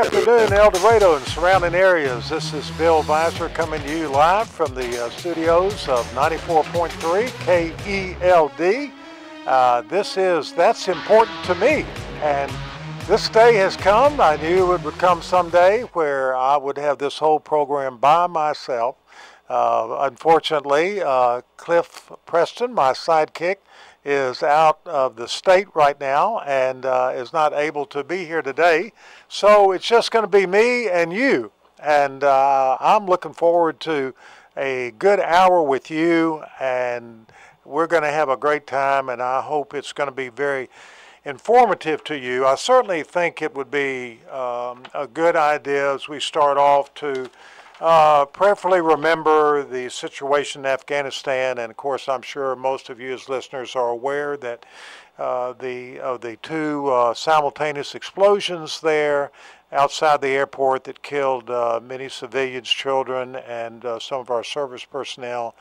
afternoon, El Dorado and surrounding areas. This is Bill Visor coming to you live from the studios of 94.3 KELD. That's important to me. And this day has come. I knew it would come someday where I would have this whole program by myself. Unfortunately, Cliff Preston, my sidekick, is out of the state right now and is not able to be here today. So it's just going to be me and you. And I'm looking forward to a good hour with you, and we're going to have a great time, and I hope it's going to be very informative to you. I certainly think it would be a good idea as we start off to prayerfully remember the situation in Afghanistan, and of course I'm sure most of you as listeners are aware that the two simultaneous explosions there outside the airport that killed many civilians, children, and some of our service personnel.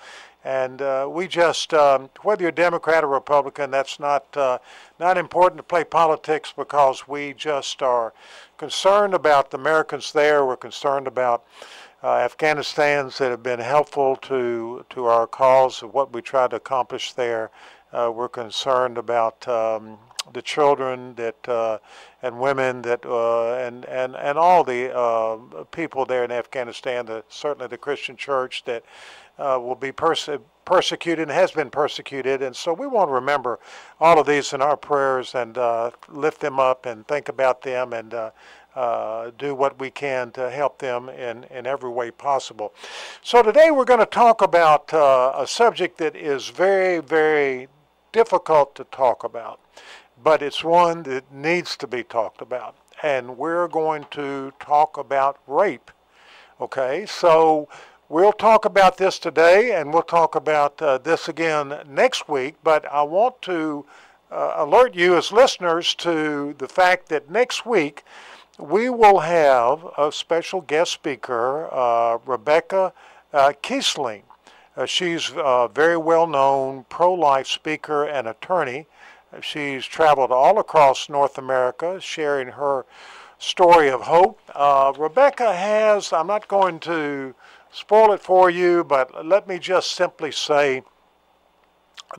And we just, whether you're Democrat or Republican, that's not important to play politics, because we just are concerned about the Americans there. We're concerned about Afghanistans that have been helpful to our cause of what we try to accomplish there. We're concerned about the children that and women that and all the people there in Afghanistan. Certainly the Christian church that will be persecuted and has been persecuted, and so we want to remember all of these in our prayers and lift them up and think about them and do what we can to help them in every way possible. So today we're going to talk about a subject that is very, very difficult to talk about, but it's one that needs to be talked about. And we're going to talk about rape. Okay, so we'll talk about this today, and we'll talk about this again next week, but I want to alert you as listeners to the fact that next week we will have a special guest speaker, Rebecca Kiesling. She's a very well-known pro-life speaker and attorney. She's traveled all across North America sharing her story of hope. Rebecca has, I'm not going to spoil it for you, but let me just simply say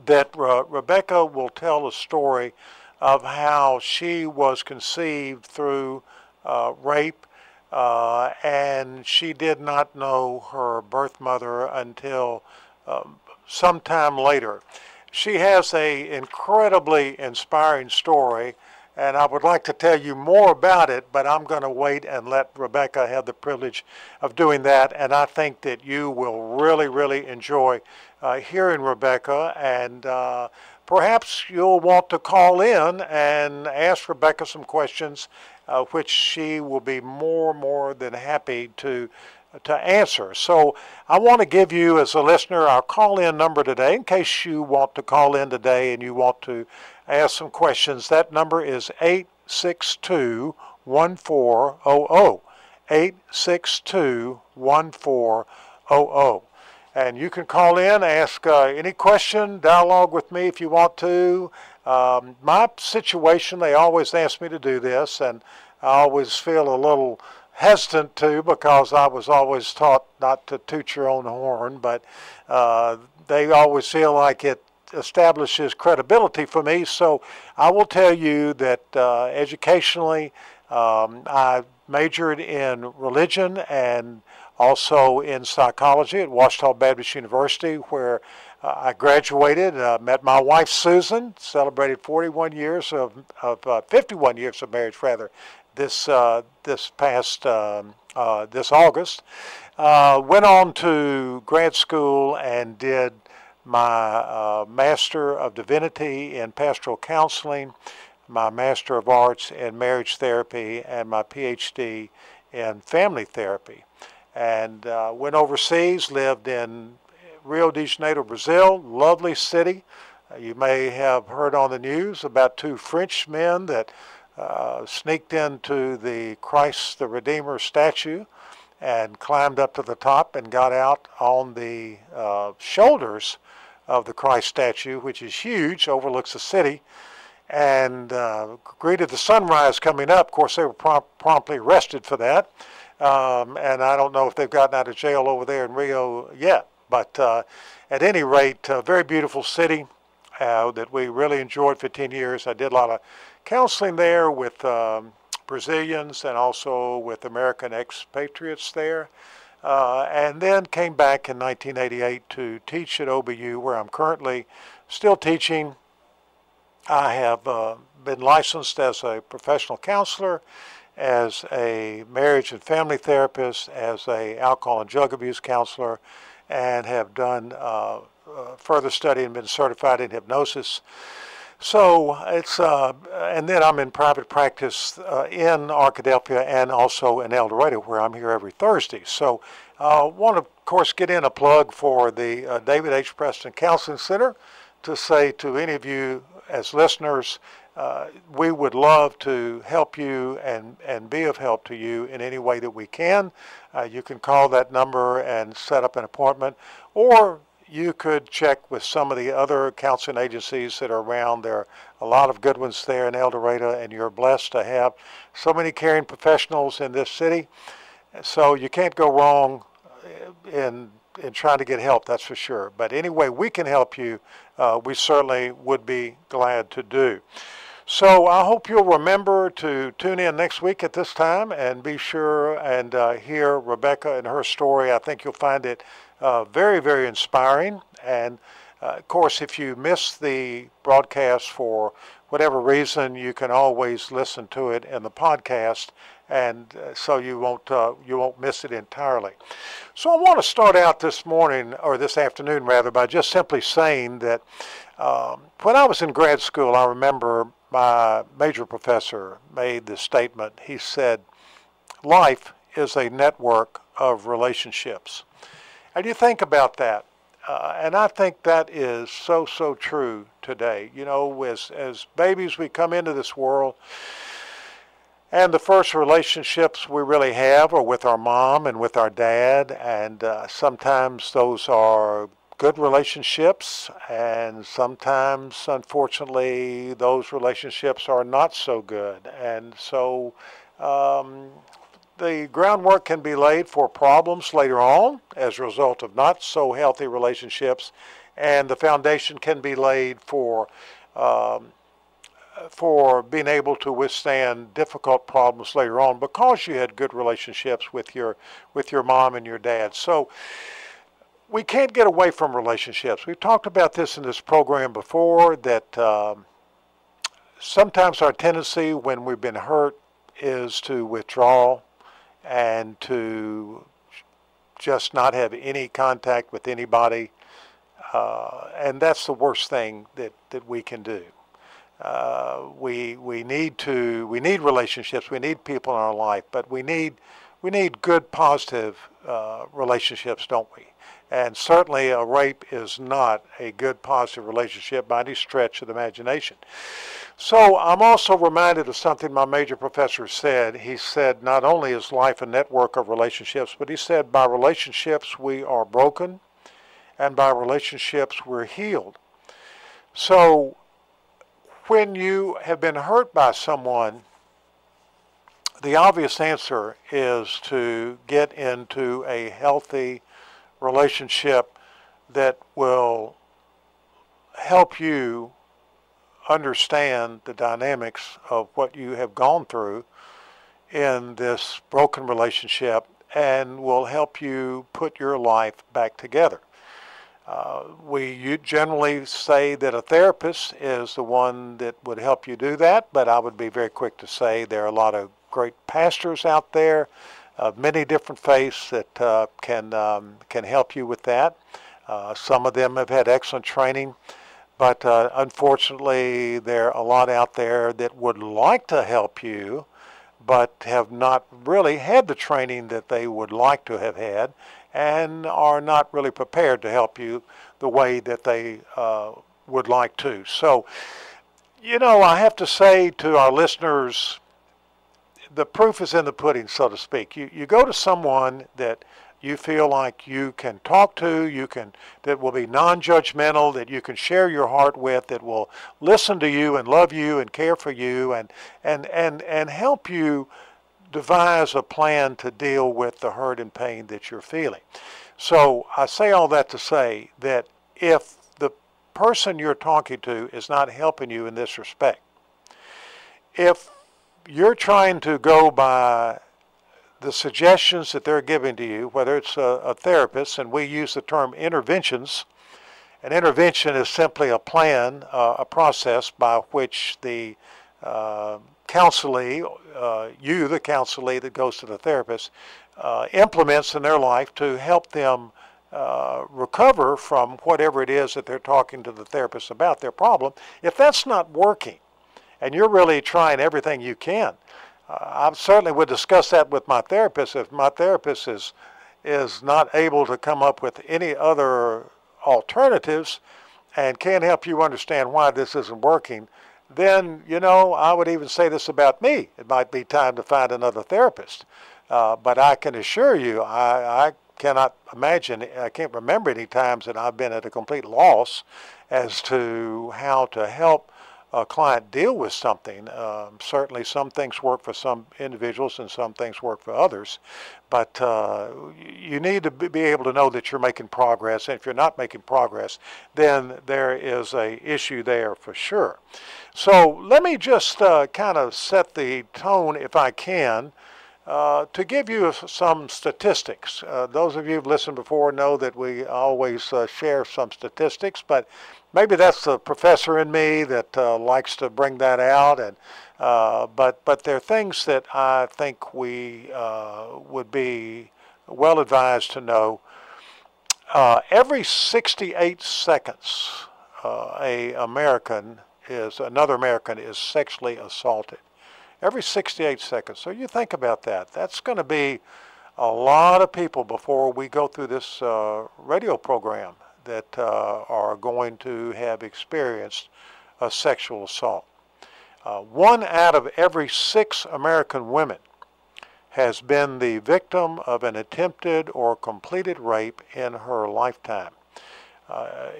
that Rebecca will tell a story of how she was conceived through rape, and she did not know her birth mother until sometime later. She has an incredibly inspiring story, and I would like to tell you more about it, but I'm going to wait and let Rebecca have the privilege of doing that, and I think that you will really, really enjoy hearing Rebecca, and perhaps you'll want to call in and ask Rebecca some questions, which she will be more than happy to answer. So I want to give you, as a listener, our call-in number today, in case you want to call in today and you want to ask some questions. That number is 862-1400, 862-1400. And you can call in, ask any question, dialogue with me if you want to. My situation, they always ask me to do this, and I always feel a little hesitant to, because I was always taught not to toot your own horn, but they always feel like it establishes credibility for me. So I will tell you that educationally, I majored in religion and also in psychology at Ouachita Baptist University, where I graduated, met my wife Susan, celebrated 51 years of 51 years of marriage, rather, this past this August. Went on to grad school and did my Master of Divinity in Pastoral Counseling, my Master of Arts in Marriage Therapy, and my PhD in Family Therapy. And went overseas, lived in Rio de Janeiro, Brazil, lovely city. You may have heard on the news about two French men that sneaked into the Christ the Redeemer statue and climbed up to the top and got out on the shoulders of the Christ statue, which is huge, overlooks the city. and greeted the sunrise coming up. Of course, they were promptly arrested for that. And I don't know if they've gotten out of jail over there in Rio yet. But at any rate, a very beautiful city that we really enjoyed for 10 years. I did a lot of counseling there with Brazilians and also with American expatriates there. And then came back in 1988 to teach at OBU, where I'm currently still teaching. I have been licensed as a professional counselor, as a marriage and family therapist, as a alcohol and drug abuse counselor, and have done further study and been certified in hypnosis. So it's, and then I'm in private practice in Arkadelphia and also in El Dorado, where I'm here every Thursday. So I want to, of course, get in a plug for the David H. Preston Counseling Center to say to any of you as listeners, we would love to help you and be of help to you in any way that we can. You can call that number and set up an appointment, or you could check with some of the other counseling agencies that are around. There are a lot of good ones there in El Dorado, and you're blessed to have so many caring professionals in this city. So you can't go wrong in trying to get help, that's for sure. But anyway, we can help you. We certainly would be glad to do. So I hope you'll remember to tune in next week at this time and be sure and hear Rebecca and her story. I think you'll find it very, very inspiring. And of course, if you miss the broadcast for whatever reason, you can always listen to it in the podcast, and so you won't miss it entirely. So I want to start out this morning, or this afternoon rather, by just simply saying that when I was in grad school, I remember my major professor made this statement. He said, "Life is a network of relationships." And you think about that, and I think that is so true today. You know, as babies, we come into this world, and the first relationships we really have are with our mom and with our dad, and sometimes those are good relationships, and sometimes, unfortunately, those relationships are not so good. And so the groundwork can be laid for problems later on as a result of not so healthy relationships, and the foundation can be laid for being able to withstand difficult problems later on because you had good relationships with your mom and your dad. So we can't get away from relationships. We've talked about this in this program before, that sometimes our tendency when we've been hurt is to withdraw and to just not have any contact with anybody. And that's the worst thing that we can do. We need relationships. We need people in our life, but we need good, positive relationships, don't we? And certainly a rape is not a good, positive relationship by any stretch of the imagination. So I'm also reminded of something my major professor said. He said, not only is life a network of relationships, but he said, by relationships we are broken, and by relationships we're healed. So when you have been hurt by someone, the obvious answer is to get into a healthy relationship that will help you understand the dynamics of what you have gone through in this broken relationship and will help you put your life back together. We generally say that a therapist is the one that would help you do that, but I would be very quick to say there are a lot of great pastors out there of many different faiths that can help you with that. Some of them have had excellent training, but unfortunately there are a lot out there that would like to help you but have not really had the training that they would like to have had and are not really prepared to help you the way that they would like to. So, you know, I have to say to our listeners, the proof is in the pudding, so to speak. You go to someone that you feel like you can talk to, that will be non-judgmental, that you can share your heart with, that will listen to you and love you and care for you and help you devise a plan to deal with the hurt and pain that you're feeling. So I say all that to say that if the person you're talking to is not helping you in this respect, if you're trying to go by the suggestions that they're giving to you, whether it's a therapist, and we use the term interventions. An intervention is simply a plan, a process by which the counselee, the counselee that goes to the therapist, implements in their life to help them recover from whatever it is that they're talking to the therapist about, their problem. If that's not working, and you're really trying everything you can, I certainly would discuss that with my therapist. If my therapist is not able to come up with any other alternatives and can't help you understand why this isn't working, then, I would even say this about me. It might be time to find another therapist. But I can assure you, I cannot imagine, I can't remember any times that I've been at a complete loss as to how to help a client deal with something. Certainly some things work for some individuals and some things work for others, but you need to be able to know that you're making progress, and if you're not making progress, then there is a issue there for sure. So let me just kind of set the tone, if I can, to give you some statistics. Those of you who've listened before know that we always share some statistics, but maybe that's the professor in me that likes to bring that out. And but there are things that I think we would be well advised to know. Every 68 seconds, another American is sexually assaulted. Every 68 seconds. So you think about that. That's going to be a lot of people before we go through this radio program that are going to have experienced a sexual assault. 1 out of every 6 American women has been the victim of an attempted or completed rape in her lifetime.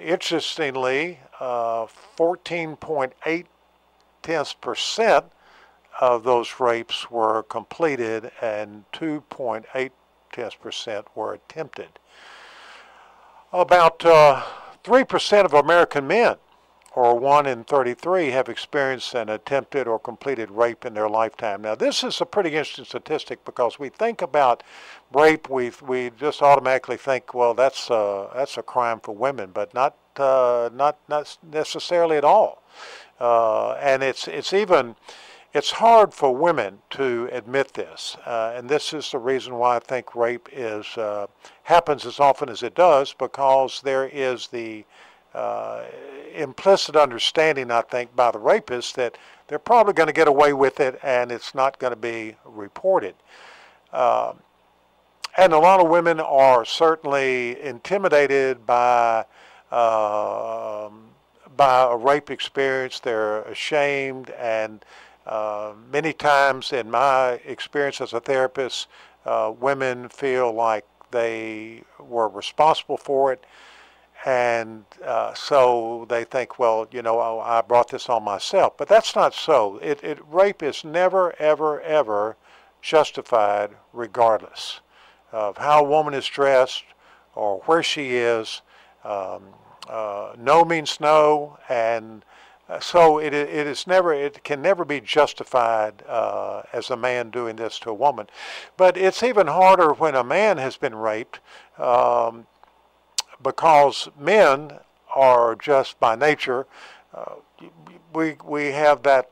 Interestingly, 14.8% of those rapes were completed and 2.8% were attempted. About 3% of American men, or 1 in 33, have experienced an attempted or completed rape in their lifetime. Now, this is a pretty interesting statistic because we think about rape, we just automatically think, well, that's a crime for women, but not necessarily at all. And it's hard for women to admit this, and this is the reason why I think rape happens as often as it does, because there is the implicit understanding, I think, by the rapist that they're probably going to get away with it and it's not going to be reported. And a lot of women are certainly intimidated by a rape experience. They're ashamed, and many times in my experience as a therapist, women feel like they were responsible for it, and so they think, well, I brought this on myself. But that's not so. Rape is never, ever, ever justified regardless of how a woman is dressed or where she is. No means no, and so it can never be justified as a man doing this to a woman. But it's even harder when a man has been raped, because men are just by nature, we have that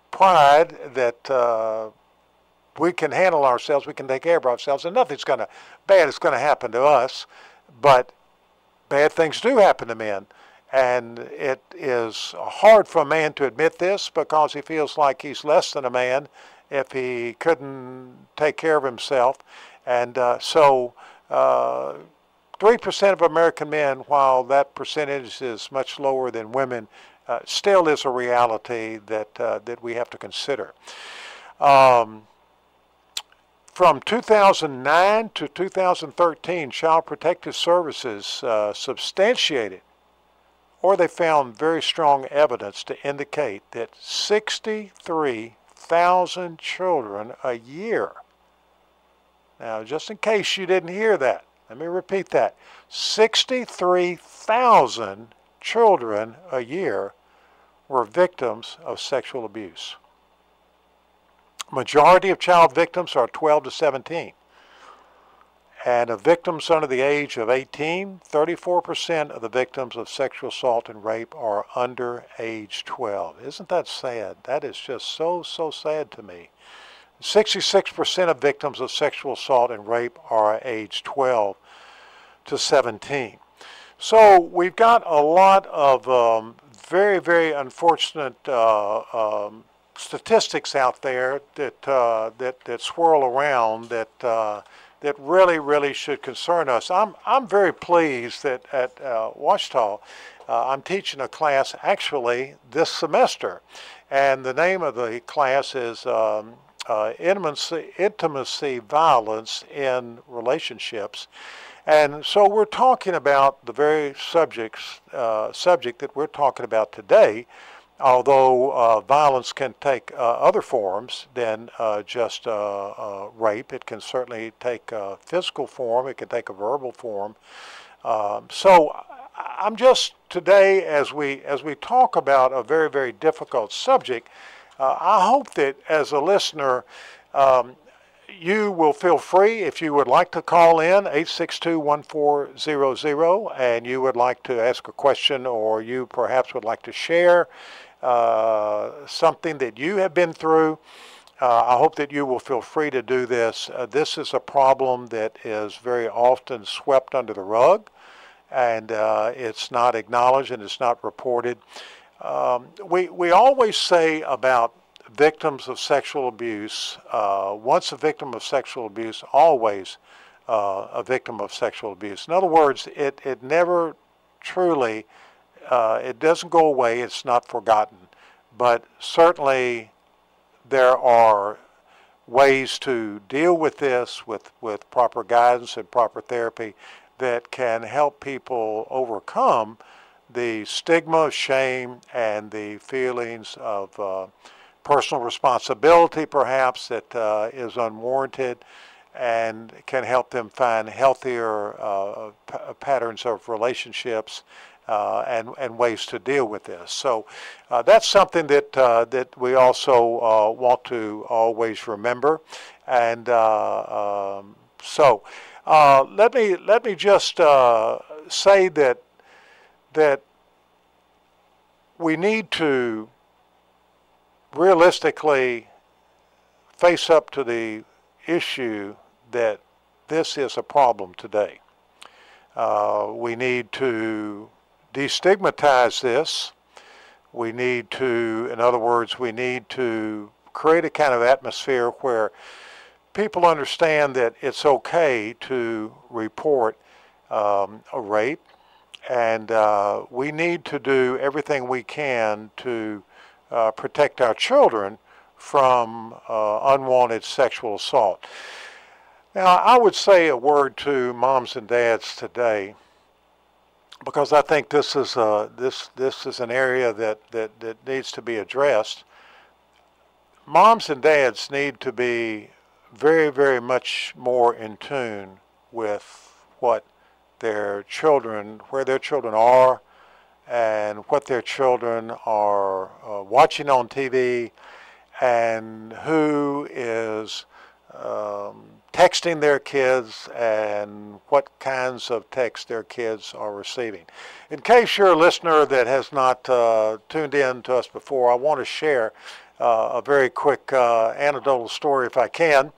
pride that we can handle ourselves, we can take care of ourselves, and nothing's bad is going to happen to us. But bad things do happen to men. And it is hard for a man to admit this because he feels like he's less than a man if he couldn't take care of himself. And so 3% of American men, while that percentage is much lower than women, still is a reality that we have to consider. For From 2009 to 2013, Child Protective Services substantiated, or they found very strong evidence to indicate that 63,000 children a year. Now, just in case you didn't hear that, let me repeat that. 63,000 children a year were victims of sexual abuse. Majority of child victims are 12 to 17. And of victims under the age of 18, 34% of the victims of sexual assault and rape are under age 12. Isn't that sad? That is just so sad to me. 66% of victims of sexual assault and rape are age 12 to 17. So we've got a lot of very unfortunate statistics out there that swirl around that really should concern us. I'm very pleased that at Ouachita I'm teaching a class actually this semester, and the name of the class is intimacy violence in relationships. And so we're talking about the very subject that we're talking about today, although violence can take other forms than just rape. It can certainly take a physical form. It can take a verbal form. So I'm just today, as we talk about a very difficult subject, I hope that as a listener, you will feel free, if you would like to call in, 862-1400, and you would like to ask a question, or you perhaps would like to share something that you have been through. I hope that you will feel free to do this. This is a problem that is very often swept under the rug, and it's not acknowledged and it's not reported. We always say about victims of sexual abuse, once a victim of sexual abuse, always a victim of sexual abuse. In other words, it never truly, it doesn't go away, it's not forgotten. But certainly there are ways to deal with this with proper guidance and proper therapy that can help people overcome the stigma, shame, and the feelings of personal responsibility, perhaps, that is unwarranted, and can help them find healthier patterns of relationships and ways to deal with this. So that's something that we also want to always remember. And so let me just say that we need to realistically face up to the issue that this is a problem today. We need to destigmatize this. We need to, in other words, we need to create a kind of atmosphere where people understand that it's okay to report a rape, and we need to do everything we can to protect our children from unwanted sexual assault. Now, I would say a word to moms and dads today, because I think this is an area that needs to be addressed. Moms and dads need to be very much more in tune with what their children, where their children are, and what their children are watching on TV, and who is texting their kids, and what kinds of texts their kids are receiving. In case you're a listener that has not tuned in to us before, I want to share a very quick anecdotal story if I can.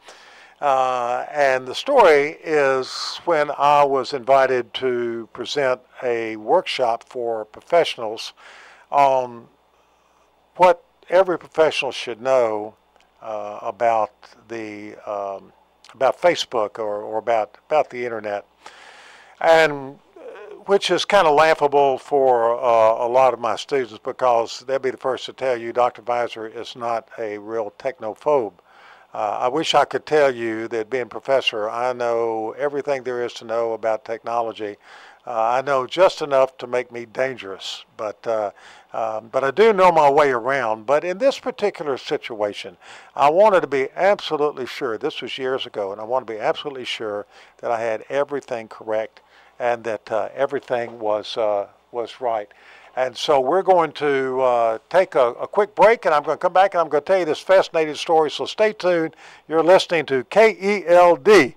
And the story is when I was invited to present a workshop for professionals on what every professional should know about Facebook or about the internet, and which is kind of laughable for a lot of my students, because they'll be the first to tell you Dr. Visor is not a real technophobe. I wish I could tell you that being a professor, I know everything there is to know about technology. I know just enough to make me dangerous, but I do know my way around. But in this particular situation, I wanted to be absolutely sure, this was years ago, and I wanted to be absolutely sure that I had everything correct and that everything was right. And so we're going to take a quick break, and I'm going to come back and I'm going to tell you this fascinating story. So stay tuned. You're listening to KELD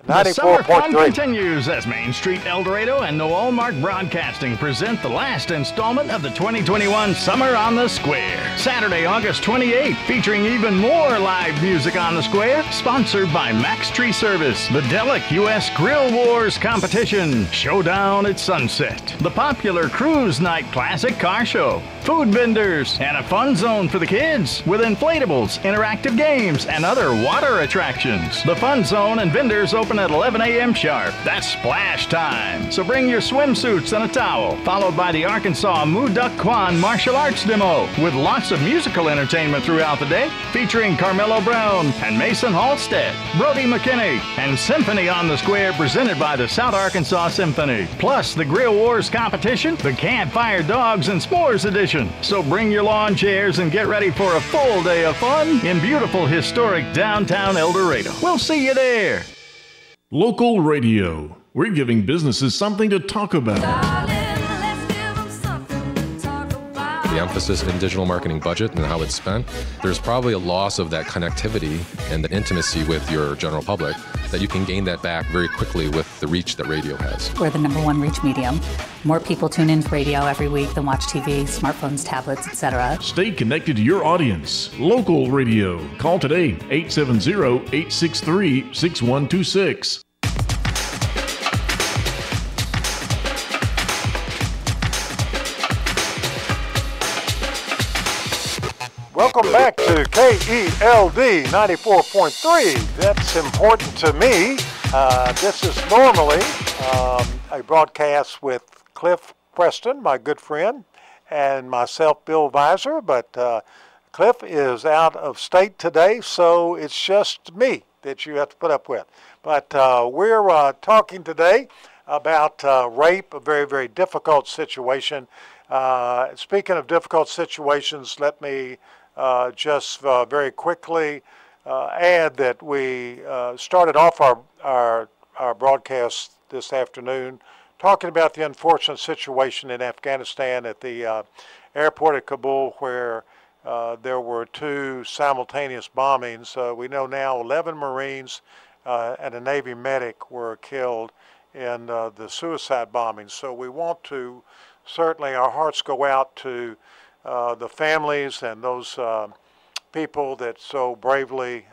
The summer fun 94.3. continues as Main Street El Dorado and Noel Mark Broadcasting present the last installment of the 2021 Summer on the Square. Saturday, August 28th, featuring even more live music on the Square, sponsored by Max Tree Service, the Delic U.S. Grill Wars Competition, Showdown at Sunset, the popular Cruise Night Classic Car Show, food vendors, and a fun zone for the kids with inflatables, interactive games, and other water attractions. The fun zone and vendors open at 11 a.m. sharp. That's splash time. So bring your swimsuits and a towel, followed by the Arkansas Mu Duck Kwan martial arts demo with lots of musical entertainment throughout the day, featuring Carmelo Brown and Mason Halstead, Brody McKinney, and Symphony on the Square presented by the South Arkansas Symphony. Plus the Grill Wars competition, the Campfire Dogs and S'mores edition. So bring your lawn chairs and get ready for a full day of fun in beautiful historic downtown El Dorado. We'll see you there. Local radio. We're giving businesses something to talk about. The emphasis in digital marketing budget and how it's spent, there's probably a loss of that connectivity and the intimacy with your general public that you can gain that back very quickly with the reach that radio has. We're the #1 reach medium. More people tune into radio every week than watch TV, smartphones, tablets, etc. Stay connected to your audience. Local radio. Call today, 870-863-6126. Welcome back to KELD 94.3. That's important to me. This is normally a broadcast with Cliff Preston, my good friend, and myself, Bill Visor, but Cliff is out of state today, so it's just me that you have to put up with. But we're talking today about rape, a very, very difficult situation. Speaking of difficult situations, let me just very quickly add that we started off our broadcast this afternoon talking about the unfortunate situation in Afghanistan at the airport at Kabul, where there were 2 simultaneous bombings. We know now 11 Marines and a Navy medic were killed in the suicide bombings. So we want to, certainly our hearts go out to the families and those people that so bravely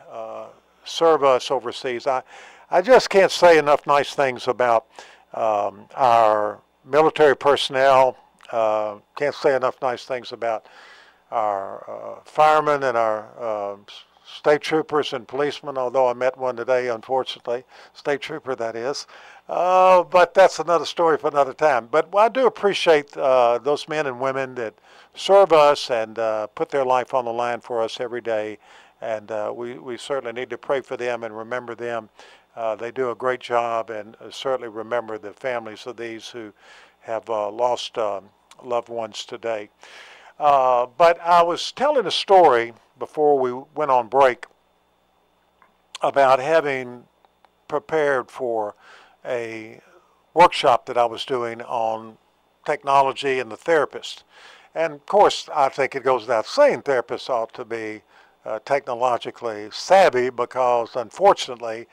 serve us overseas. I just can't say enough nice things about our military personnel. Can't say enough nice things about our firemen and our state troopers and policemen, although I met one today, unfortunately, state trooper that is. But that's another story for another time. But I do appreciate those men and women that serve us and put their life on the line for us every day. And we certainly need to pray for them and remember them. They do a great job, and certainly remember the families of these who have lost loved ones today. But I was telling a story before we went on break about having prepared for a workshop that I was doing on technology and the therapist. And of course, I think it goes without saying therapists ought to be technologically savvy, because unfortunately,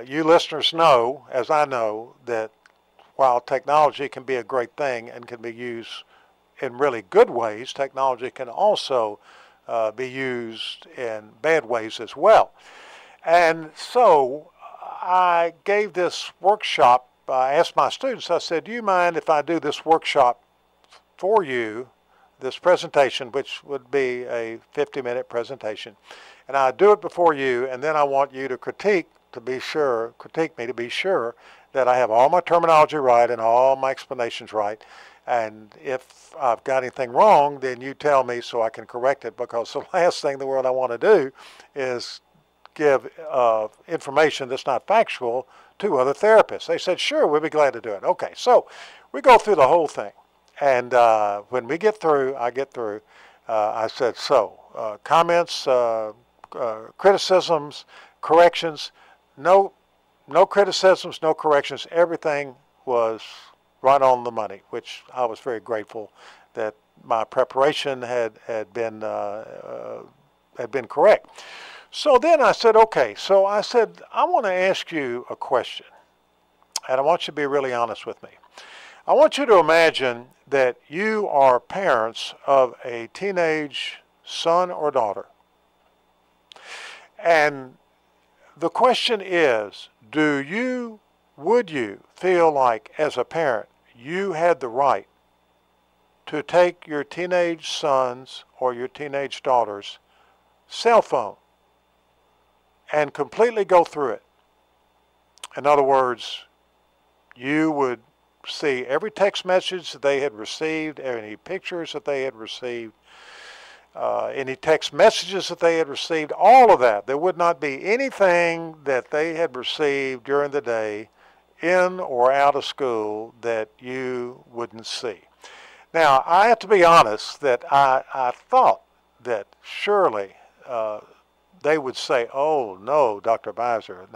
you listeners know, as I know, that while technology can be a great thing and can be used in really good ways, technology can also be used in bad ways as well. And so I gave this workshop. I asked my students, I said, do you mind if I do this workshop for you, this presentation, which would be a 50-minute presentation, and I do it before you, and then I want you to critique me to be sure that I have all my terminology right and all my explanations right. And if I've got anything wrong, then you tell me so I can correct it, because the last thing in the world I want to do is give information that's not factual to other therapists. They said, sure, we'll be glad to do it. Okay, so we go through the whole thing. And when we get through, I said, so, comments, criticisms, corrections, no criticisms, no corrections. Everything was right on the money, which I was very grateful that my preparation had been correct. So then I said, okay, so I said, I want to ask you a question, and I want you to be really honest with me. I want you to imagine that you are parents of a teenage son or daughter. And the question is, would you feel like as a parent you had the right to take your teenage son's or your teenage daughter's cell phone and completely go through it? In other words, you would see every text message that they had received, any pictures that they had received, any text messages that they had received, all of that. There would not be anything that they had received during the day in or out of school that you wouldn't see. Now, I have to be honest that I thought that surely they would say, oh, no, Dr. Beiser,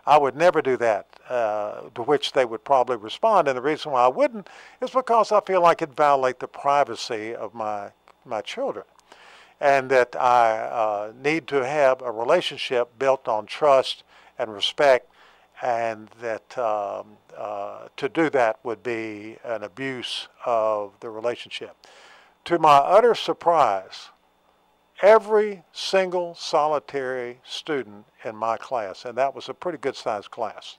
I would never do that, to which they would probably respond. And the reason why I wouldn't is because I feel like it'd violate the privacy of my children, and that I need to have a relationship built on trust and respect, and that to do that would be an abuse of the relationship. To my utter surprise, every single solitary student in my class, and that was a pretty good sized class,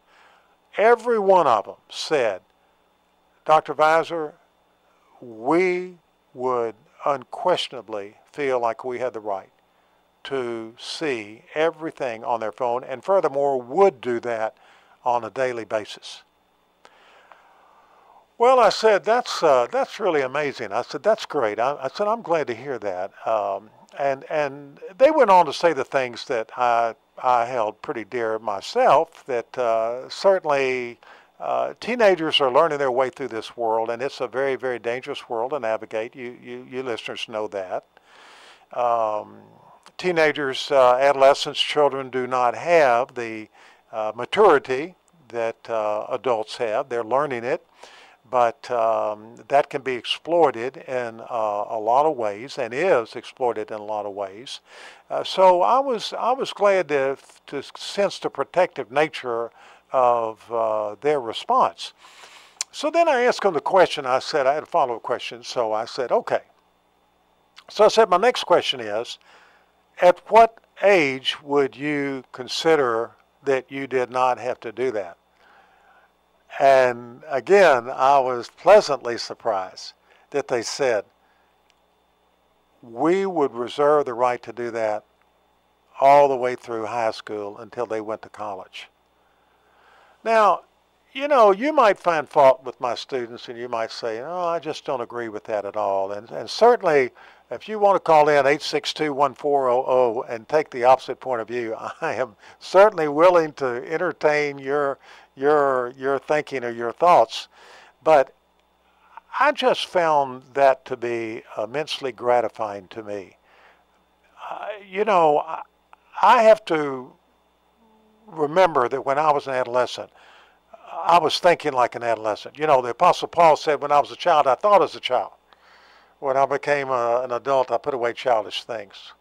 every one of them said, Dr. Weiser, we would unquestionably feel like we had the right to see everything on their phone, and furthermore would do that on a daily basis. Well, I said, that's really amazing. I said, that's great. I said, I'm glad to hear that. And they went on to say the things that I held pretty dear myself, that certainly teenagers are learning their way through this world, and it's a very, very dangerous world to navigate. You listeners know that. Teenagers, adolescents, children do not have the maturity that adults have. They're learning it, but that can be exploited in a lot of ways, and is exploited in a lot of ways. So I was glad to sense the protective nature of their response. So then I asked them the question. I said, I had a follow-up question, so I said, okay. So I said, my next question is, at what age would you consider that you did not have to do that? And again, I was pleasantly surprised that they said, we would reserve the right to do that all the way through high school until they went to college. Now, you know, you might find fault with my students, and you might say, oh, I just don't agree with that at all. And certainly, if you want to call in 862-1400 and take the opposite point of view, I am certainly willing to entertain your thinking or your thoughts. But I just found that to be immensely gratifying to me. You know, I have to remember that when I was an adolescent, I was thinking like an adolescent. You know, the Apostle Paul said, when I was a child, I thought as a child. When I became an adult, I put away childish things.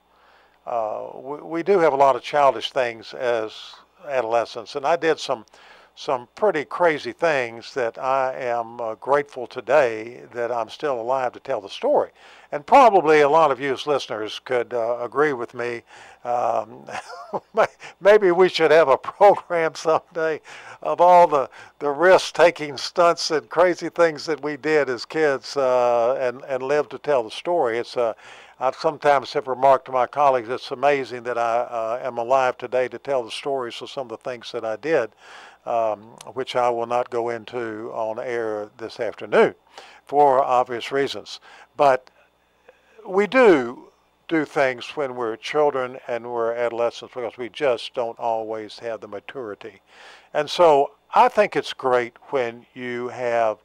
We do have a lot of childish things as adolescents, and I did some pretty crazy things that I am grateful today that I'm still alive to tell the story. And probably a lot of you as listeners could agree with me. Maybe we should have a program someday of all the risk-taking stunts and crazy things that we did as kids and live to tell the story. I sometimes have remarked to my colleagues, it's amazing that I am alive today to tell the stories of some of the things that I did, which I will not go into on air this afternoon for obvious reasons. But we do do things when we're children and we're adolescents because we just don't always have the maturity. And so I think it's great when you have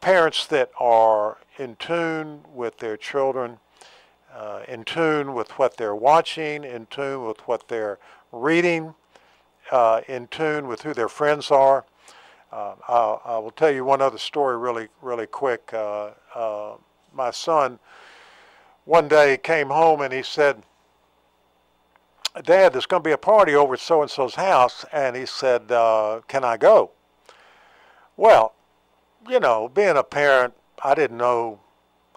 parents that are in tune with their children, in tune with what they're watching, in tune with what they're reading, in tune with who their friends are. I will tell you one other story really quick. My son one day came home and he said, "Dad, there's going to be a party over at so-and-so's house," and he said, "Can I go?" Well, you know, being a parent, I didn't know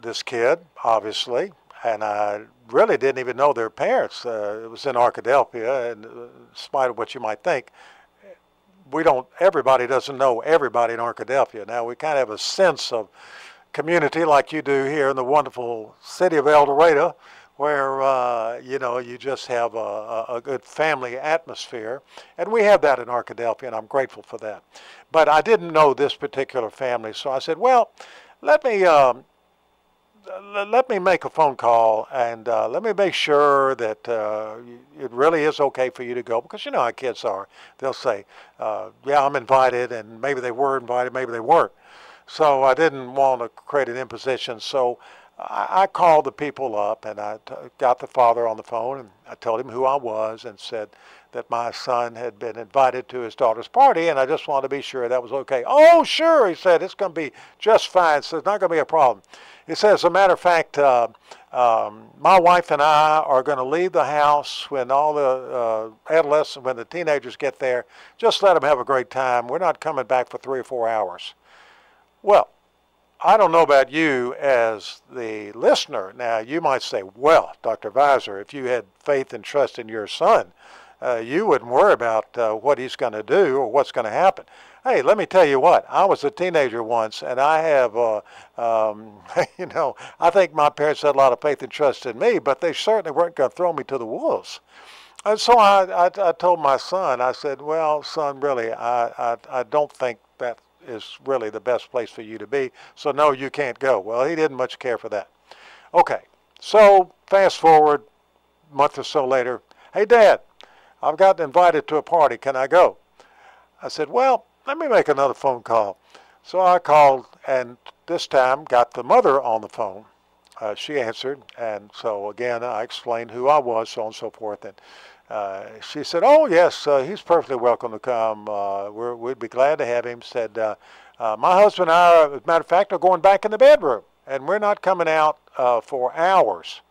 this kid, obviously, and I really didn't even know their parents. It was in Arkadelphia, and in spite of what you might think, everybody doesn't know everybody in Arkadelphia. Now, we kind of have a sense of community like you do here in the wonderful city of El Dorado, where, you know, you just have a good family atmosphere. And we have that in Arkadelphia, and I'm grateful for that. But I didn't know this particular family, so I said, well, let me make a phone call and let me make sure that it really is okay for you to go, because you know how kids are. They'll say, yeah, I'm invited, and maybe they were invited, maybe they weren't. So I didn't want to create an imposition, so I called the people up, and I got the father on the phone, and I told him who I was and said that my son had been invited to his daughter's party, and I just wanted to be sure that was okay. "Oh, sure," he said, "it's going to be just fine, so it's not going to be a problem." He said, "As a matter of fact, my wife and I are going to leave the house when all the adolescents, when the teenagers get there. Just let them have a great time. We're not coming back for 3 or 4 hours." Well, I don't know about you as the listener. Now, you might say, well, Dr. Visor, if you had faith and trust in your son, you wouldn't worry about what he's going to do or what's going to happen. Hey, let me tell you what. I was a teenager once, and I have, you know, I think my parents had a lot of faith and trust in me, but they certainly weren't going to throw me to the wolves. And so I told my son, I said, well, son, really, I don't think that is really the best place for you to be, so no, you can't go. Well, he didn't much care for that. Okay, so fast forward a month or so later, "Hey, Dad, I've gotten invited to a party. Can I go?" I said, well, let me make another phone call. So I called, and this time got the mother on the phone. She answered, and so again, I explained who I was, so on and so forth, and she said, "Oh, yes, he's perfectly welcome to come. We'd be glad to have him." Said, "My husband and I, as a matter of fact, are going back in the bedroom, and we're not coming out for hours."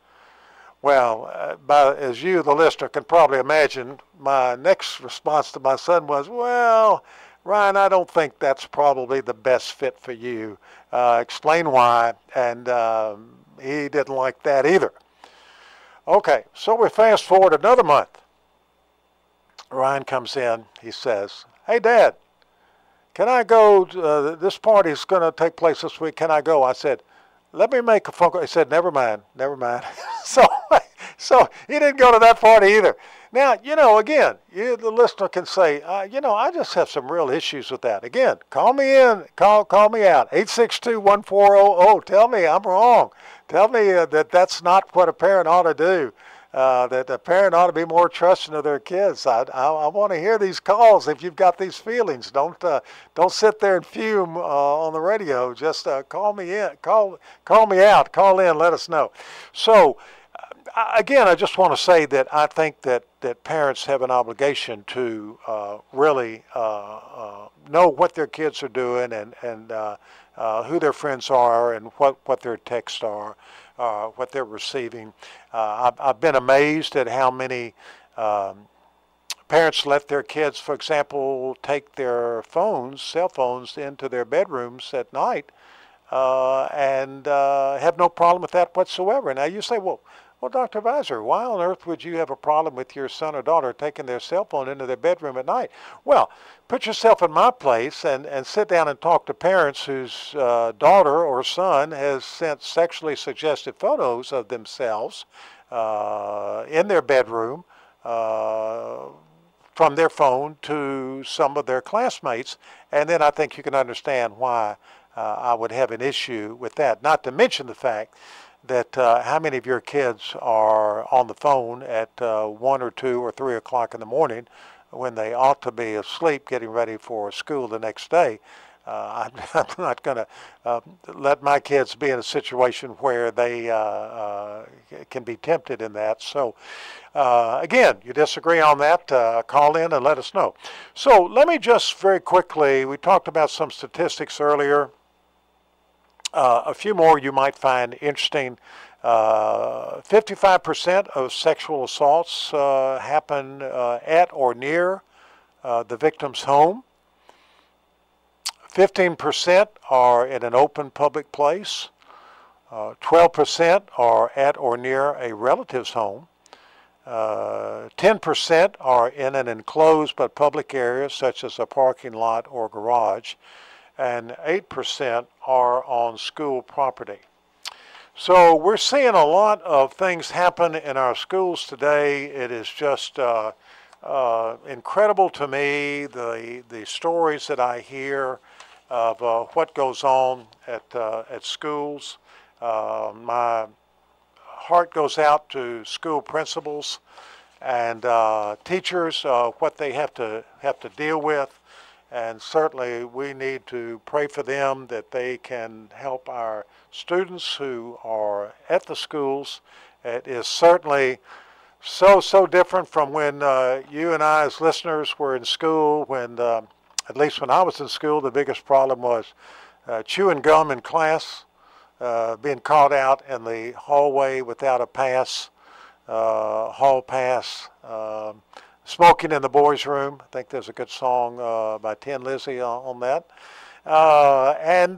Well, as you, the listener, can probably imagine, my next response to my son was, "Well, Ryan, I don't think that's probably the best fit for you. Explain why." And he didn't like that either. Okay, so we fast forward another month. Ryan comes in. He says, "Hey, Dad, can I go? This party's going to take place this week. Can I go?" I said, "Let me make a phone call." He said, never mind. So he didn't go to that party either. Now, you know, again, you, the listener, can say, you know, I just have some real issues with that. Again, call me in. Call me out. 862-1400. Tell me I'm wrong. Tell me that that's not what a parent ought to do. That a parent ought to be more trusting of their kids. I want to hear these calls if you've got these feelings. Don't sit there and fume on the radio. Just call me in. Call me out. Call in. Let us know. So, again, I just want to say that I think that parents have an obligation to really know what their kids are doing and who their friends are and what their texts are. What they're receiving. I've been amazed at how many parents let their kids, for example, take their cell phones into their bedrooms at night and have no problem with that whatsoever. Now you say, well, Dr. Visor, why on earth would you have a problem with your son or daughter taking their cell phone into their bedroom at night? Well, put yourself in my place and sit down and talk to parents whose daughter or son has sent sexually suggestive photos of themselves in their bedroom from their phone to some of their classmates, and then I think you can understand why I would have an issue with that. Not to mention the fact that how many of your kids are on the phone at 1 or 2 or 3 o'clock in the morning when they ought to be asleep getting ready for school the next day. I'm not going to let my kids be in a situation where they can be tempted in that. So again, you disagree on that, call in and let us know. So let me just very quickly, we talked about some statistics earlier. A few more you might find interesting. 55% of sexual assaults happen at or near the victim's home. 15% are in an open public place. 12% are at or near a relative's home. 10% are in an enclosed but public area such as a parking lot or garage. And 8% are on school property. So we're seeing a lot of things happen in our schools today. It is just incredible to me, the stories that I hear of what goes on at schools. My heart goes out to school principals and teachers, what they have to deal with. And certainly we need to pray for them that they can help our students who are at the schools. It is certainly so different from when you and I as listeners were in school, when, at least when I was in school, the biggest problem was chewing gum in class, being caught out in the hallway without a pass, hall pass, smoking in the boys' room. I think there's a good song by Tin Lizzy on that. And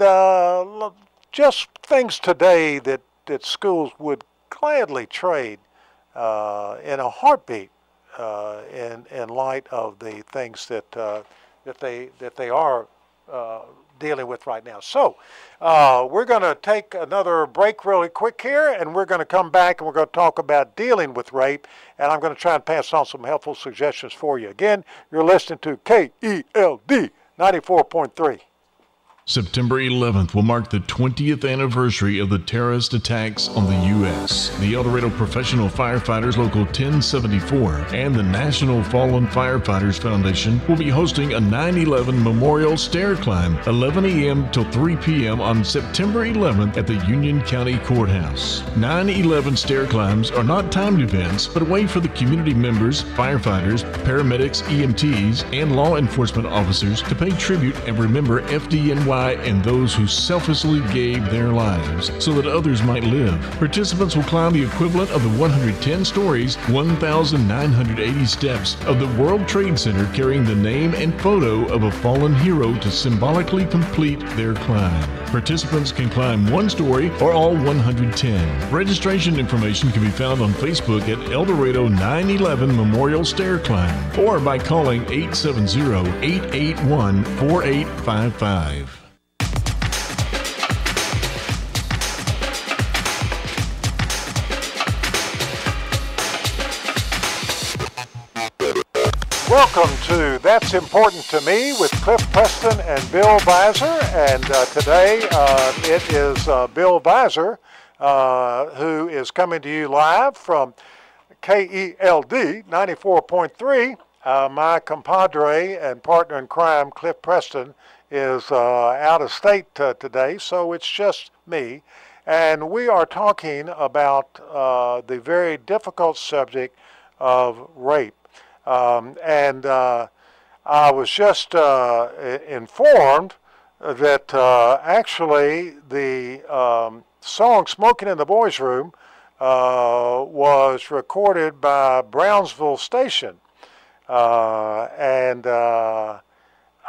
just things today that schools would gladly trade in a heartbeat in light of the things that they are dealing with right now. So we're going to take another break really quick here, and we're going to come back and we're going to talk about dealing with rape, and I'm going to try and pass on some helpful suggestions for you. Again, you're listening to KELD 94.3. September 11th will mark the 20th anniversary of the terrorist attacks on the U.S. The El Dorado Professional Firefighters Local 1074 and the National Fallen Firefighters Foundation will be hosting a 9/11 Memorial Stair Climb, 11 a.m. till 3 p.m. on September 11th at the Union County Courthouse. 9/11 stair climbs are not timed events, but a way for the community members, firefighters, paramedics, EMTs, and law enforcement officers to pay tribute and remember FDNY and those who selflessly gave their lives so that others might live. Participants will climb the equivalent of the 110 stories, 1,980 steps of the World Trade Center, carrying the name and photo of a fallen hero to symbolically complete their climb. Participants can climb one story or all 110. Registration information can be found on Facebook at El Dorado 9/11 Memorial Stair Climb or by calling 870-881-4855. Welcome to That's Important to Me with Cliff Preston and Bill Visor. And today it is Bill Visor who is coming to you live from KELD 94.3. My compadre and partner in crime, Cliff Preston, is out of state today, so it's just me. And we are talking about the very difficult subject of rape. I was just informed that actually the song Smoking in the Boys' Room was recorded by Brownsville Station. I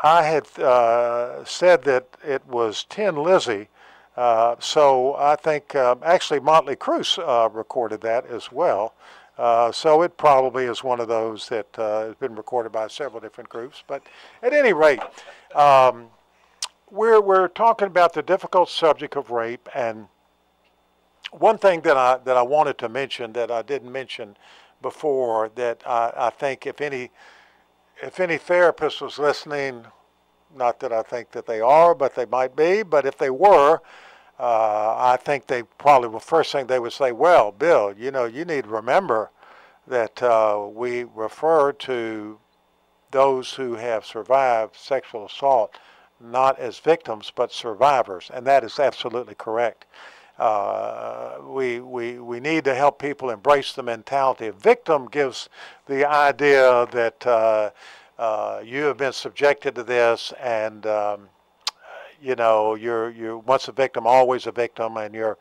had said that it was Tin Lizzy. So I think actually Motley Crue recorded that as well. So it probably is one of those that has been recorded by several different groups. But at any rate, we're talking about the difficult subject of rape. And one thing that I wanted to mention that I didn't mention before, that I think if any therapist was listening, not that I think that they are, but they might be, but if they were, I think they probably, the first thing they would say, well, Bill, you know, you need to remember that we refer to those who have survived sexual assault not as victims but survivors, and that is absolutely correct. We need to help people embrace the mentality. A victim gives the idea that you have been subjected to this, and you know, you're once a victim, always a victim, and you're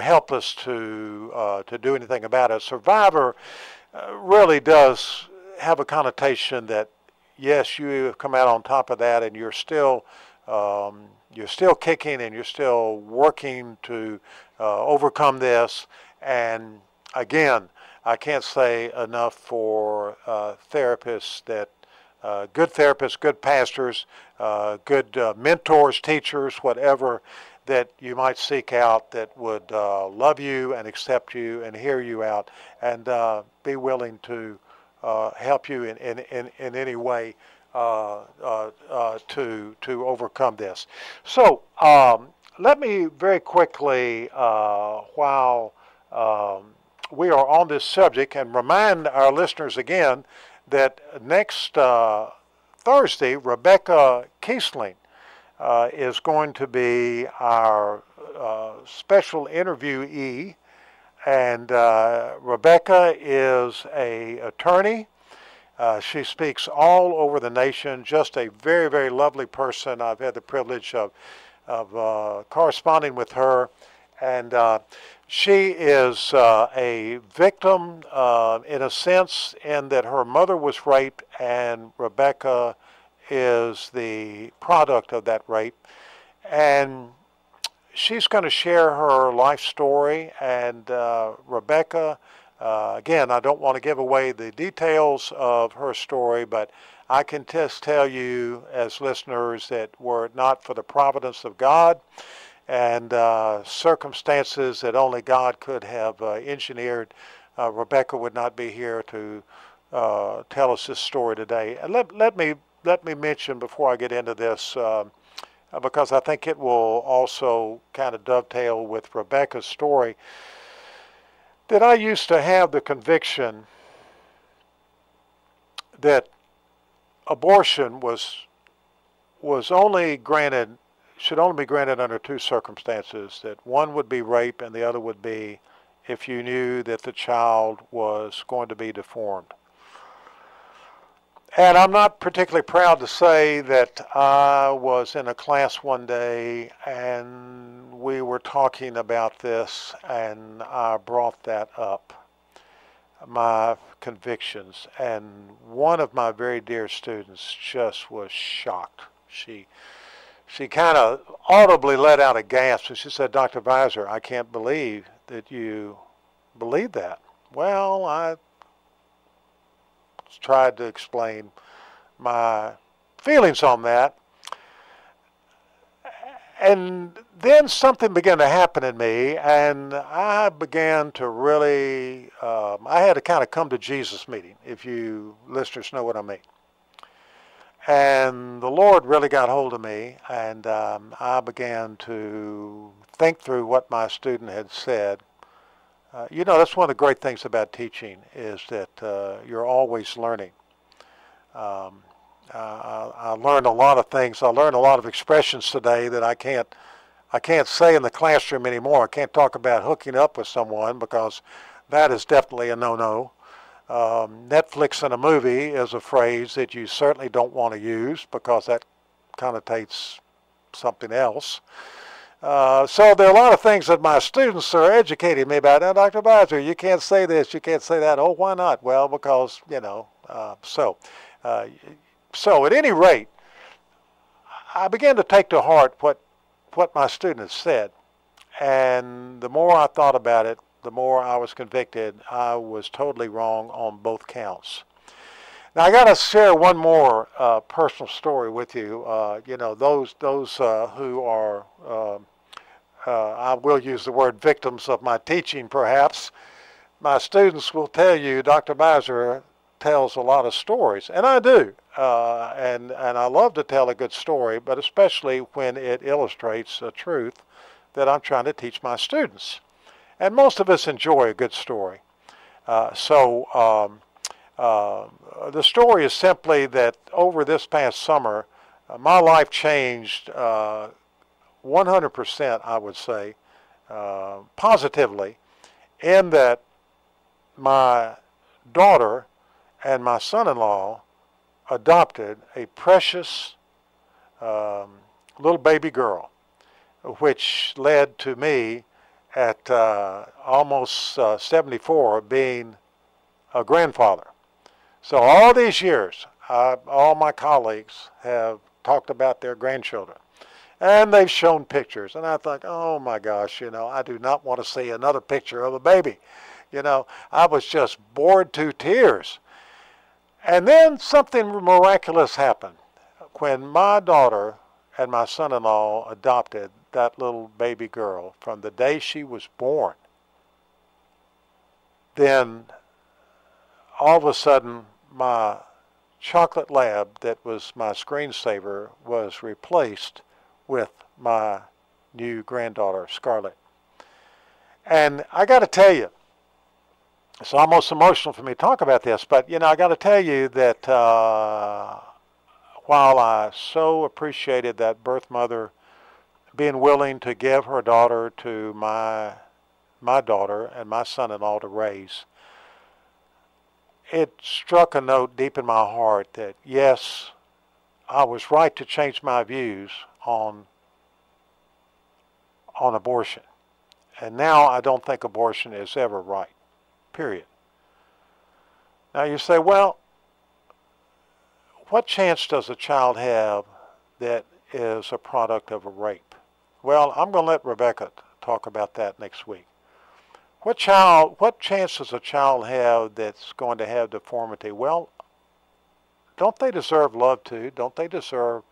helpless to do anything about it. A survivor really does have a connotation that, yes, you have come out on top of that, and you're still kicking, and you're still working to overcome this. And again, I can't say enough for therapists that good therapists, good pastors, good mentors, teachers, whatever that you might seek out that would love you and accept you and hear you out and be willing to help you in any way to overcome this. So let me very quickly, while we are on this subject, and remind our listeners again that next Thursday, Rebecca Kiesling is going to be our special interviewee. And Rebecca is an attorney. She speaks all over the nation, just a very, very lovely person. I've had the privilege of corresponding with her. And she is a victim in a sense in that her mother was raped, and Rebecca is the product of that rape. And she's going to share her life story. And Rebecca, again, I don't want to give away the details of her story, but I can just tell you as listeners that were it not for the providence of God and circumstances that only God could have engineered, Rebecca would not be here to tell us this story today. And let me mention before I get into this, because I think it will also kind of dovetail with Rebecca's story, that I used to have the conviction that abortion should only be granted under two circumstances, that one would be rape and the other would be if you knew that the child was going to be deformed. And I'm not particularly proud to say that I was in a class one day and we were talking about this and I brought that up, my convictions. And one of my very dear students just was shocked. She kind of audibly let out a gasp and she said, "Dr. Visor, I can't believe that you believe that." Well, I tried to explain my feelings on that. And then something began to happen in me, and I began to really, I had a kind of come to Jesus meeting, if you listeners know what I mean. And the Lord really got hold of me, and I began to think through what my student had said. You know, that's one of the great things about teaching is that you're always learning. I learned a lot of things. I learned a lot of expressions today that I can't say in the classroom anymore. I can't talk about hooking up with someone because that is definitely a no-no. Netflix in a movie is a phrase that you certainly don't want to use because that connotates something else. So there are a lot of things that my students are educating me about. Now, Dr. Visor, you can't say this, you can't say that. Oh, why not? Well, because, you know, so at any rate, I began to take to heart what my students said. And the more I thought about it, the more I was convicted I was totally wrong on both counts. Now, I got to share one more personal story with you. You know, those who are, I will use the word victims of my teaching, perhaps. My students will tell you, Dr. Visor, tells a lot of stories, and I do, and I love to tell a good story, but especially when it illustrates a truth that I'm trying to teach my students. And most of us enjoy a good story. The story is simply that over this past summer, my life changed 100%, I would say, positively, in that my daughter and my son-in-law adopted a precious little baby girl, which led to me at almost 74 being a grandfather. So all these years, all my colleagues have talked about their grandchildren. And they've shown pictures. And I thought, oh my gosh, I do not want to see another picture of a baby. I was just bored to tears. And then something miraculous happened. When my daughter and my son-in-law adopted that little baby girl from the day she was born, then all of a sudden my chocolate lab that was my screensaver was replaced with my new granddaughter, Scarlett. And I got to tell you, it's almost emotional for me to talk about this, but I got to tell you that while I so appreciated that birth mother being willing to give her daughter to my daughter and my son-in-law to raise, it struck a note deep in my heart that yes, I was right to change my views on abortion. And now I don't think abortion is ever right. Period. Now you say, well, what chance does a child have that is a product of a rape? Well, I'm going to let Rebecca talk about that next week. What chance does a child have that's going to have deformity? Well, don't they deserve love too? Don't they deserve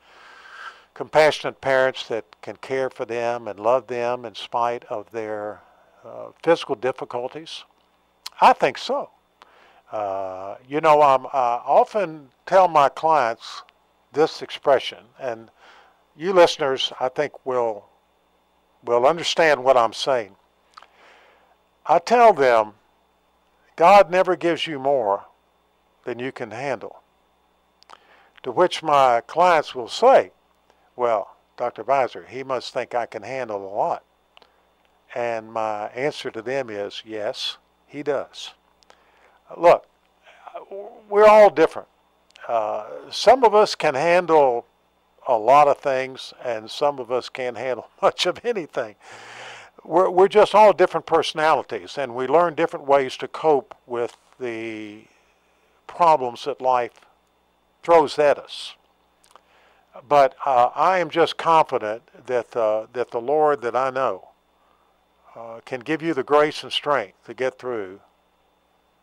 compassionate parents that can care for them and love them in spite of their physical difficulties? I think so. I often tell my clients this expression, and you listeners, I think, will understand what I'm saying. I tell them, God never gives you more than you can handle. To which my clients will say, well, Dr. Visor, he must think I can handle a lot. And my answer to them is, yes, he does. Look, we're all different. Some of us can handle a lot of things, and some of us can't handle much of anything. We're just all different personalities, and we learn different ways to cope with the problems that life throws at us. But I am just confident that the Lord that I know can give you the grace and strength to get through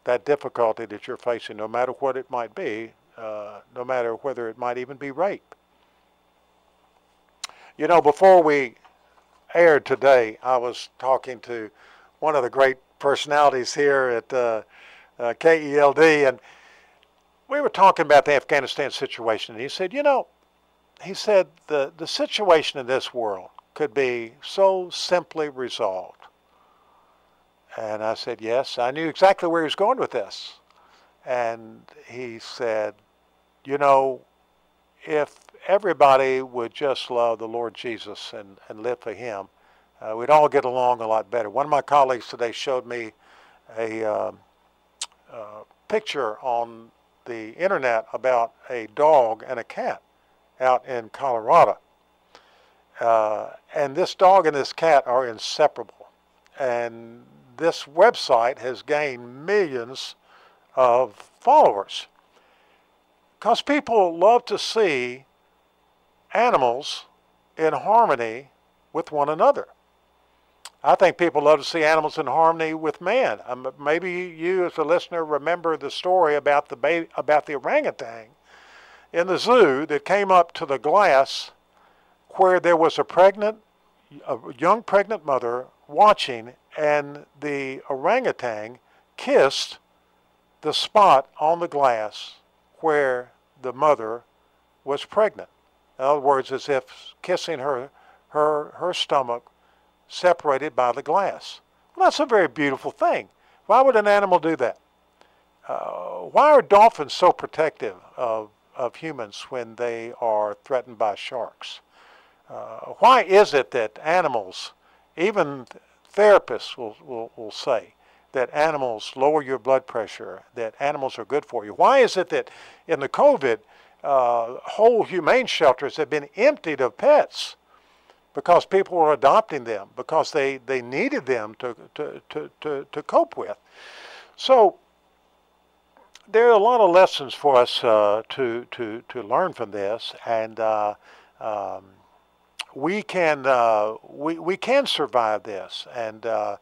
that difficulty that you're facing, no matter what it might be, no matter whether it might even be rape. Before we aired today, I was talking to one of the great personalities here at KELD, and we were talking about the Afghanistan situation, and he said, the situation in this world could be so simply resolved. And I said, yes, I knew exactly where he was going with this. And he said, if everybody would just love the Lord Jesus and live for him, we'd all get along a lot better. One of my colleagues today showed me a picture on the internet about a dog and a cat out in Colorado. And this dog and this cat are inseparable. And this website has gained millions of followers because people love to see animals in harmony with one another. I think people love to see animals in harmony with man. Maybe you as a listener remember the story about the orangutan in the zoo that came up to the glass where there was a young pregnant mother watching, and the orangutan kissed the spot on the glass where the mother was pregnant. In other words, as if kissing her stomach separated by the glass. Well, that's a very beautiful thing. Why would an animal do that? Why are dolphins so protective of humans when they are threatened by sharks? Why is it that animals, even therapists will say that animals lower your blood pressure, that animals are good for you? Why is it that in the COVID, whole humane shelters have been emptied of pets? Because people were adopting them, because they needed them to cope with. So there are a lot of lessons for us to learn from this, and we can survive this. And I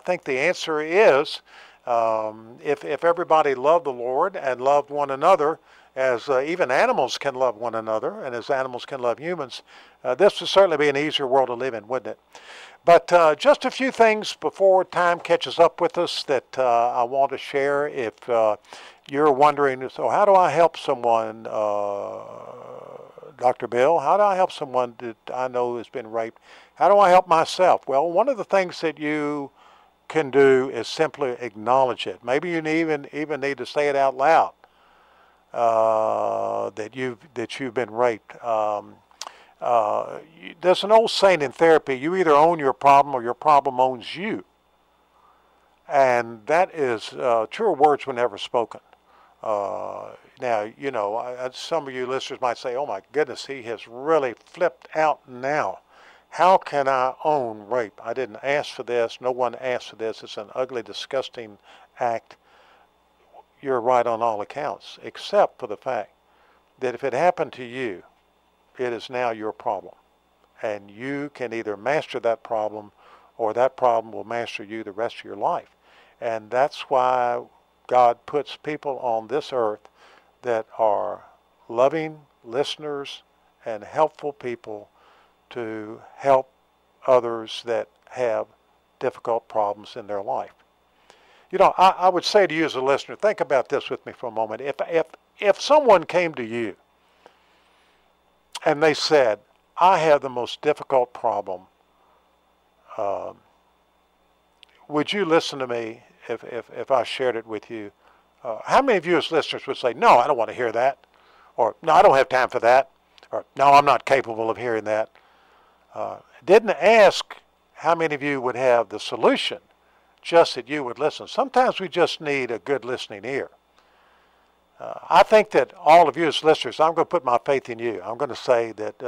think the answer is if everybody loved the Lord and loved one another, as even animals can love one another, and as animals can love humans, this would certainly be an easier world to live in, wouldn't it? But just a few things before time catches up with us that I want to share. If you're wondering, so how do I help someone, Dr. Bill? How do I help someone that I know has been raped? How do I help myself? Well, one of the things that you can do is simply acknowledge it. Maybe you even need to say it out loud. That you've been raped. There's an old saying in therapy: you either own your problem or your problem owns you. And that is truer words were never spoken. Now, you know, some of you listeners might say, "Oh my goodness, he has really flipped out now. How can I own rape? I didn't ask for this. No one asked for this. It's an ugly, disgusting act." You're right on all accounts, except for the fact that if it happened to you, it is now your problem. And you can either master that problem or that problem will master you the rest of your life. And that's why God puts people on this earth that are loving listeners and helpful people to help others that have difficult problems in their life. You know, I would say to you as a listener, think about this with me for a moment. If someone came to you and they said, "I have the most difficult problem," would you listen to me if I shared it with you? How many of you as listeners would say, "No, I don't want to hear that," or "No, I don't have time for that," or "No, I'm not capable of hearing that"? Didn't ask how many of you would have the solution, just that you would listen. Sometimes we just need a good listening ear. I think that all of you as listeners, I'm going to put my faith in you. I'm going to say that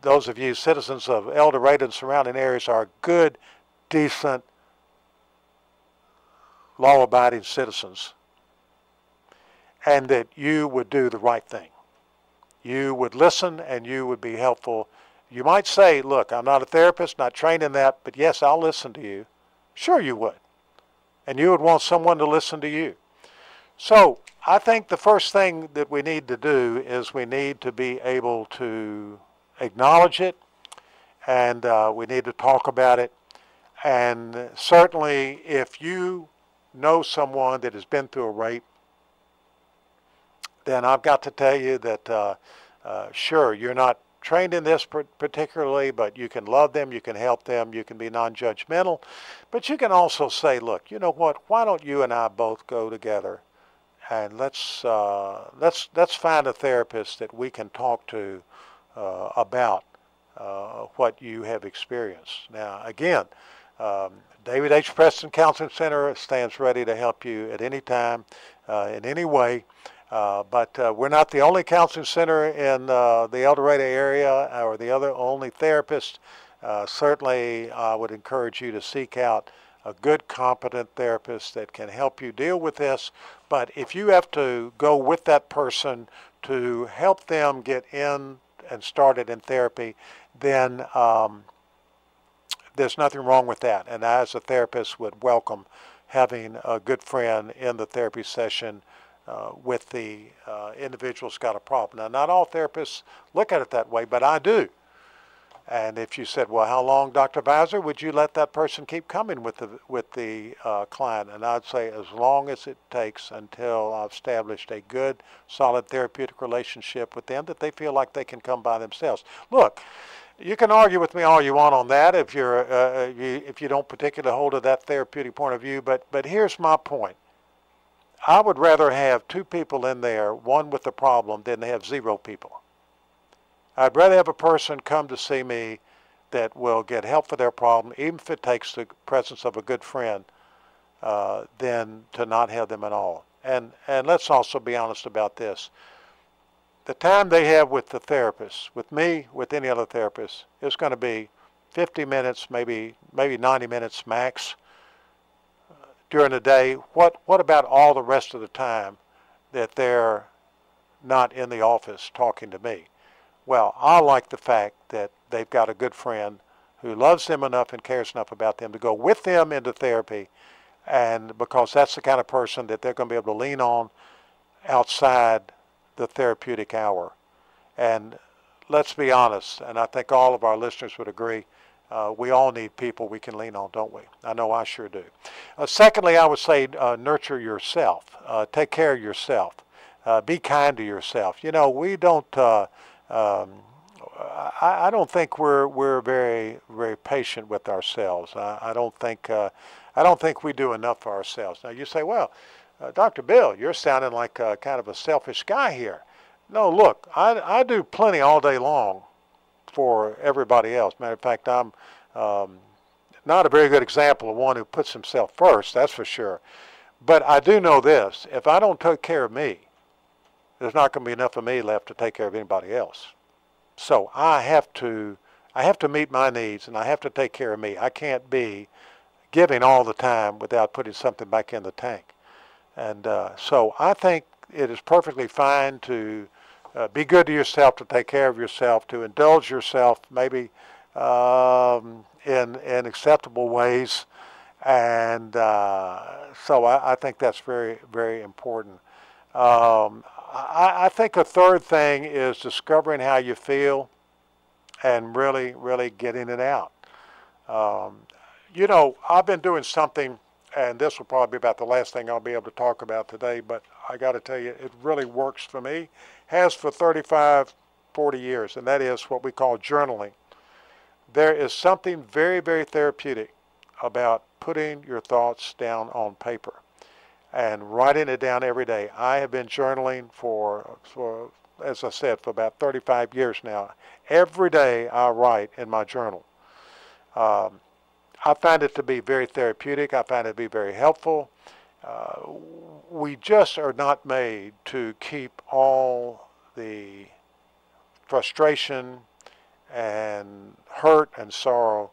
those of you citizens of El Dorado and surrounding areas are good, decent, law-abiding citizens, and that you would do the right thing. You would listen and you would be helpful. You might say, "Look, I'm not a therapist, not trained in that, but yes, I'll listen to you." Sure you would. And you would want someone to listen to you. So I think the first thing that we need to do is we need to be able to acknowledge it, and we need to talk about it. And certainly if you know someone that has been through a rape, then I've got to tell you that sure, you're not trained in this particularly, but you can love them, you can help them, you can be non-judgmental, but you can also say, "Look, you know what? Why don't you and I both go together, and let's find a therapist that we can talk to about what you have experienced." Now, again, David H. Preston Counseling Center stands ready to help you at any time, in any way. But we're not the only counseling center in the El Dorado area or the only therapist. Certainly, I would encourage you to seek out a good, competent therapist that can help you deal with this. But if you have to go with that person to help them get in and started in therapy, then there's nothing wrong with that. And I, as a therapist, would welcome having a good friend in the therapy session with the individual's got a problem. Now, not all therapists look at it that way, but I do. And if you said, well, how long, Dr. Visor, would you let that person keep coming with the client? And I'd say as long as it takes until I've established a good, solid therapeutic relationship with them that they feel like they can come by themselves. Look, you can argue with me all you want on that if you don't particularly hold to that therapeutic point of view, but here's my point. I would rather have 2 people in there, one with a problem, than to have 0 people. I'd rather have a person come to see me that will get help for their problem, even if it takes the presence of a good friend, than to not have them at all. And let's also be honest about this. The time they have with the therapist, with me, with any other therapist, is going to be 50 minutes, maybe 90 minutes max during the day. What about all the rest of the time that they're not in the office talking to me? Well, I like the fact that they've got a good friend who loves them enough and cares enough about them to go with them into therapy, and because that's the kind of person that they're going to be able to lean on outside the therapeutic hour. And let's be honest, and I think all of our listeners would agree, we all need people we can lean on, don't we? I know I sure do. Secondly, I would say nurture yourself. Take care of yourself. Be kind to yourself. You know, we don't... I don't think we're very, very patient with ourselves. I don't think we do enough for ourselves. Now you say, well, Dr. Bill, you're sounding like kind of a selfish guy here. No, look, I do plenty all day long for everybody else. Matter of fact, I'm not a very good example of one who puts himself first, that's for sure. But I do know this: if I don't take care of me, there's not going to be enough of me left to take care of anybody else. So I have to meet my needs, and I have to take care of me. I can't be giving all the time without putting something back in the tank. And so I think it is perfectly fine to be good to yourself, to take care of yourself, to indulge yourself maybe in acceptable ways. And so I think that's very, very important. I think a third thing is discovering how you feel and really, really getting it out. You know, I've been doing something, and this will probably be about the last thing I'll be able to talk about today, but I got to tell you, it really works for me, has for 35, 40 years, and that is what we call journaling. There is something very, very therapeutic about putting your thoughts down on paper and writing it down every day. I have been journaling for, as I said, for about 35 years now. Every day I write in my journal. I find it to be very therapeutic. I find it to be very helpful. We just are not made to keep all the frustration and hurt and sorrow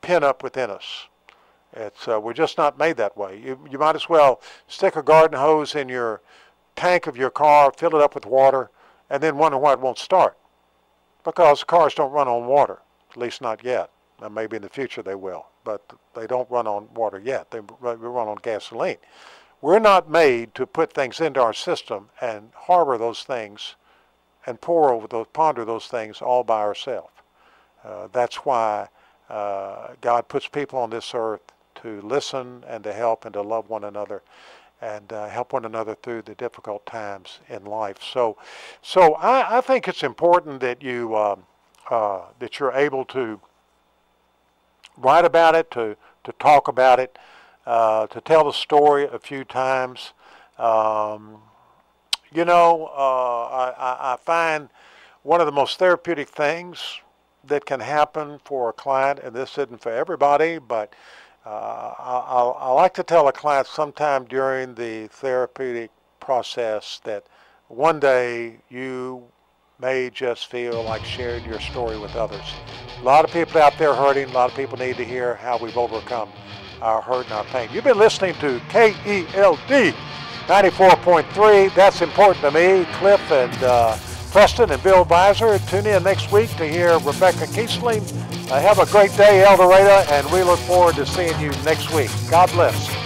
pin up within us. We're just not made that way. You might as well stick a garden hose in your tank of your car, fill it up with water, and then wonder why it won't start. Because cars don't run on water, at least not yet. Now, maybe in the future they will, but they don't run on water yet. They run on gasoline. We're not made to put things into our system and harbor those things and ponder those things all by ourselves. That's why God puts people on this earth to listen and to help and to love one another and help one another through the difficult times in life. So I think it's important that you're able to write about it, to talk about it, to tell the story a few times. You know, I find one of the most therapeutic things that can happen for a client, and this isn't for everybody, but I like to tell a client sometime during the therapeutic process that one day you may just feel like sharing your story with others. A lot of people out there hurting. A lot of people need to hear how we've overcome our hurt and our pain. You've been listening to KELD 94.3. That's important to me. Cliff and Preston and Bill Visor. Tune in next week to hear Rebecca Kiesling. Have a great day, El Dorado, and we look forward to seeing you next week. God bless.